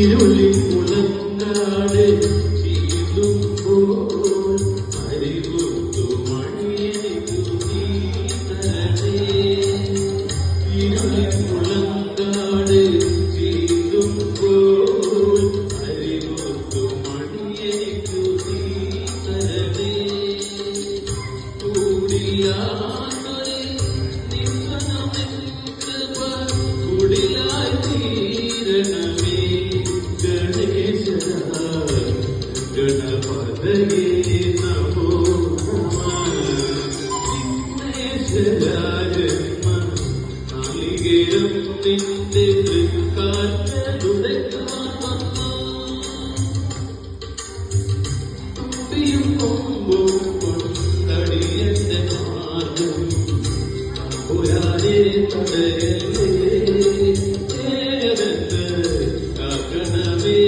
ഇരുളിൽ മുളങ്കാട് ചീതുമ്പോൾ അറിവൊത്തു മണിയനിക്കു നീ തരണേ. ഇരുളിൽ മുളങ്കാട് ചീതുമ്പോൾ അറിവൊത്തു മണിയനിക്കു നീ തരണേ. കൂടിയാതൊരു നിന്മനമെൻ കൃപ കുടിലായി തീരണമേ. ഗണപതയേ നമോ വിഘ്നേശ്വരാജന്മ നാളികേരം നിന്റെ തൃക്കാറ്റുടയ്ക്കുവാൻ തുമ്പിയും കൊമ്പും കൊണ്ടടിയന്റെ മാർഗം പുരാനെ തടയല്ലേ കാക്കണമേ.